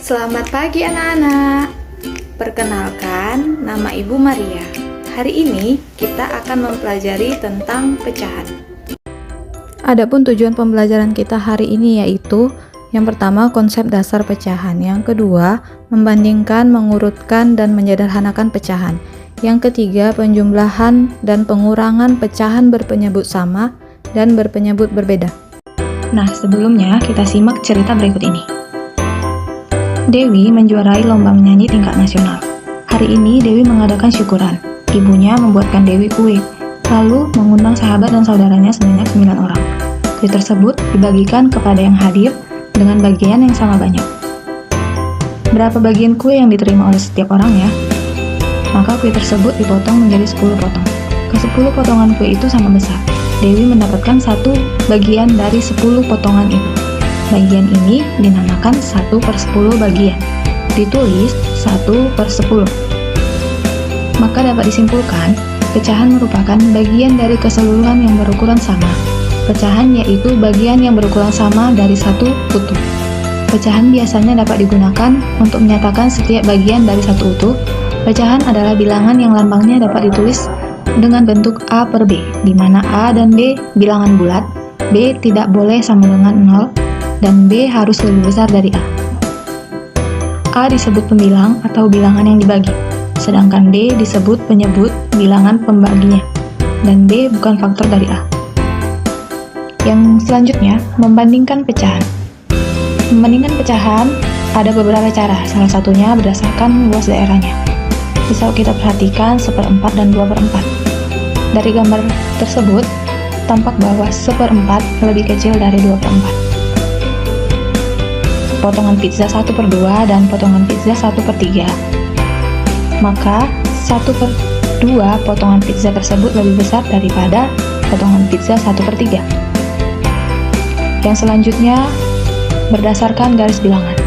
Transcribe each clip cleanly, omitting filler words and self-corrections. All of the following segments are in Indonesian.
Selamat pagi anak-anak. Perkenalkan, nama Ibu Maria. Hari ini kita akan mempelajari tentang pecahan. Adapun tujuan pembelajaran kita hari ini yaitu yang pertama, konsep dasar pecahan. Yang kedua, membandingkan, mengurutkan, dan menyederhanakan pecahan. Yang ketiga, penjumlahan dan pengurangan pecahan berpenyebut sama dan berpenyebut berbeda. Nah, sebelumnya kita simak cerita berikut ini. Dewi menjuarai lomba menyanyi tingkat nasional. Hari ini Dewi mengadakan syukuran. Ibunya membuatkan Dewi kue, lalu mengundang sahabat dan saudaranya sebanyak 9 orang. Kue tersebut dibagikan kepada yang hadir dengan bagian yang sama banyak. Berapa bagian kue yang diterima oleh setiap orang ya? Maka kue tersebut dipotong menjadi 10 potong. Ke-10 potongan kue itu sama besar. Dewi mendapatkan satu bagian dari 10 potongan itu. Bagian ini dinamakan 1/10 bagian. Ditulis 1/10. Maka dapat disimpulkan, pecahan merupakan bagian dari keseluruhan yang berukuran sama. Pecahan yaitu bagian yang berukuran sama dari satu utuh. Pecahan biasanya dapat digunakan untuk menyatakan setiap bagian dari satu utuh. Pecahan adalah bilangan yang lambangnya dapat ditulis dengan bentuk A per B, di mana A dan B bilangan bulat, B tidak boleh sama dengan 0, dan B harus lebih besar dari A. A disebut pembilang atau bilangan yang dibagi, sedangkan D disebut penyebut bilangan pembaginya, dan B bukan faktor dari A. Yang selanjutnya, membandingkan pecahan. Membandingkan pecahan ada beberapa cara, salah satunya berdasarkan luas daerahnya. Bisa kita perhatikan 1/4 dan 2/4. Dari gambar tersebut, tampak bahwa 1/4 lebih kecil dari 2/4. Potongan pizza 1/2 dan potongan pizza 1/3. Maka 1/2 potongan pizza tersebut lebih besar daripada potongan pizza 1/3. Yang selanjutnya, berdasarkan garis bilangan.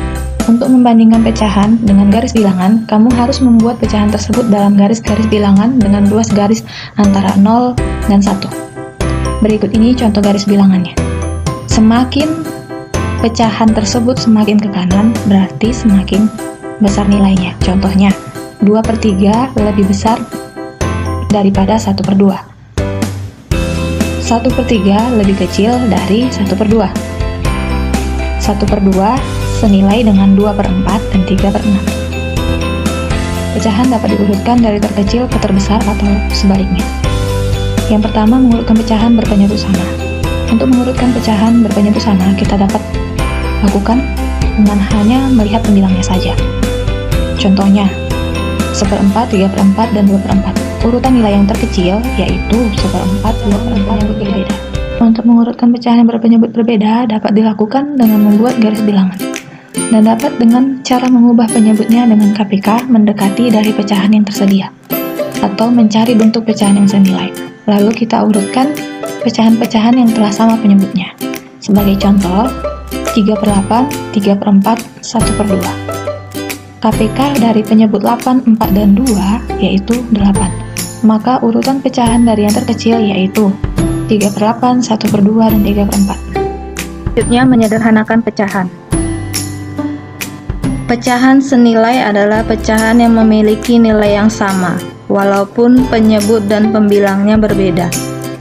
Untuk membandingkan pecahan dengan garis bilangan, kamu harus membuat pecahan tersebut dalam garis-garis bilangan dengan luas garis antara 0 dan 1. Berikut ini contoh garis bilangannya. Semakin pecahan tersebut semakin ke kanan, berarti semakin besar nilainya. Contohnya, 2/3 lebih besar daripada 1/2. 1/3 lebih kecil dari 1/2. 1/2 senilai dengan 2/4 dan 3/6. Pecahan dapat diurutkan dari terkecil ke terbesar atau sebaliknya. Yang pertama, mengurutkan pecahan berpenyebut sama. Untuk mengurutkan pecahan berpenyebut sama, kita dapat lakukan dengan hanya melihat pembilangnya saja. Contohnya, 1/4, 3/4, dan 2/4. Urutan nilai yang terkecil yaitu 1/4, 2/4 yang berbeda. Untuk mengurutkan pecahan yang berpenyebut berbeda dapat dilakukan dengan membuat garis bilangan, dan dapat dengan cara mengubah penyebutnya dengan KPK mendekati dari pecahan yang tersedia, atau mencari bentuk pecahan yang senilai. Lalu kita urutkan pecahan-pecahan yang telah sama penyebutnya. Sebagai contoh, 3/8, 3/4, 1/2. KPK dari penyebut 8, 4, dan 2 yaitu 8. Maka urutan pecahan dari yang terkecil yaitu 3/8, 1/2, dan 3/4. Selanjutnya, menyederhanakan pecahan. Pecahan senilai adalah pecahan yang memiliki nilai yang sama, walaupun penyebut dan pembilangnya berbeda.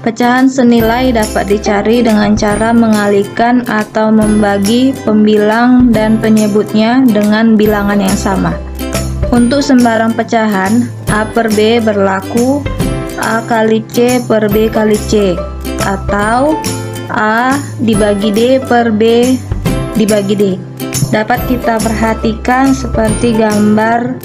Pecahan senilai dapat dicari dengan cara mengalihkan atau membagi pembilang dan penyebutnya dengan bilangan yang sama. Untuk sembarang pecahan, A per B berlaku A kali C per B kali C, atau A dibagi D per B dibagi D. Dapat kita perhatikan seperti gambar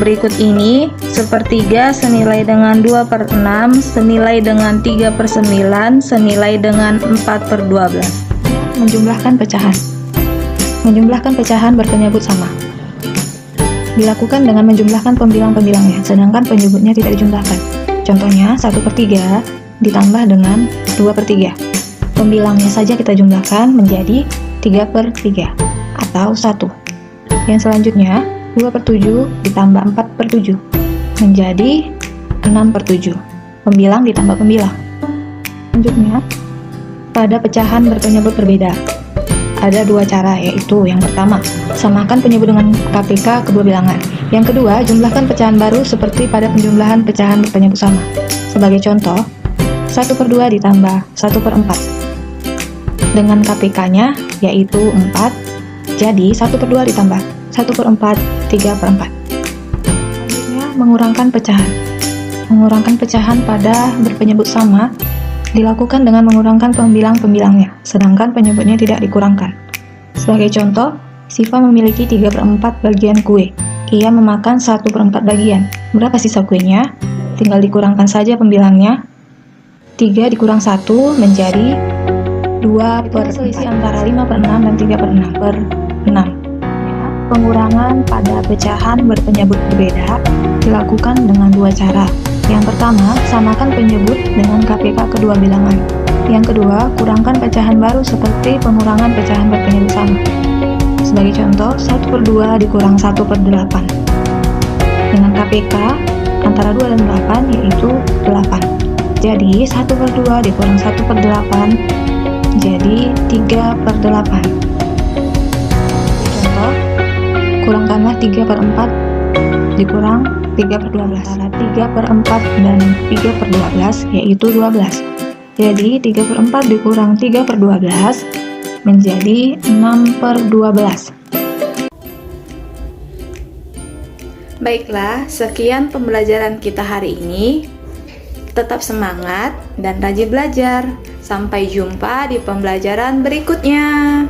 berikut ini. 1/3 senilai dengan 2/6, senilai dengan 3/9, senilai dengan 4/12. Menjumlahkan pecahan. Menjumlahkan pecahan berpenyebut sama dilakukan dengan menjumlahkan pembilang-pembilangnya, sedangkan penyebutnya tidak dijumlahkan. Contohnya, 1/3 ditambah dengan 2/3. Pembilangnya saja kita jumlahkan menjadi 3/3 atau 1. Yang selanjutnya, 2/7 ditambah 4/7 menjadi 6/7. Pembilang ditambah pembilang. Selanjutnya, pada pecahan berpenyebut berbeda. ada dua cara, yaitu yang pertama, samakan penyebut dengan KPK kedua bilangan. Yang kedua, jumlahkan pecahan baru seperti pada penjumlahan pecahan berpenyebut sama. Sebagai contoh, 1/2 ditambah 1/4. Dengan KPK-nya, yaitu 4, jadi 1/2 ditambah 1/4, 3/4. Selanjutnya, mengurangkan pecahan. Mengurangkan pecahan pada berpenyebut sama dilakukan dengan mengurangkan pembilang-pembilangnya, sedangkan penyebutnya tidak dikurangkan. Sebagai contoh, Siva memiliki 3/4 bagian kue. Ia memakan 1/4 bagian. Berapa sisa kuenya? Tinggal dikurangkan saja pembilangnya. 3 dikurang 1 menjadi 2/4. Selisih antara 5/6 dan 3/6. Pengurangan pada pecahan berpenyebut berbeda dilakukan dengan dua cara. Yang pertama, samakan penyebut dengan KPK kedua bilangan. Yang kedua, kurangkan pecahan baru seperti pengurangan pecahan berpenyebut sama. Sebagai contoh, 1/2 dikurang 1/8. Dengan KPK antara 2 dan 8 yaitu 8. Jadi 1/2 dikurang 1/8 jadi 3/8. Contoh, kurangkanlah 3/4 dikurang 3/12. Antara 3/4 dan 3/12 yaitu 12. Jadi 3/4 dikurang 3/12 menjadi 6/12. Baiklah, sekian pembelajaran kita hari ini. Tetap semangat dan rajin belajar. Sampai jumpa di pembelajaran berikutnya.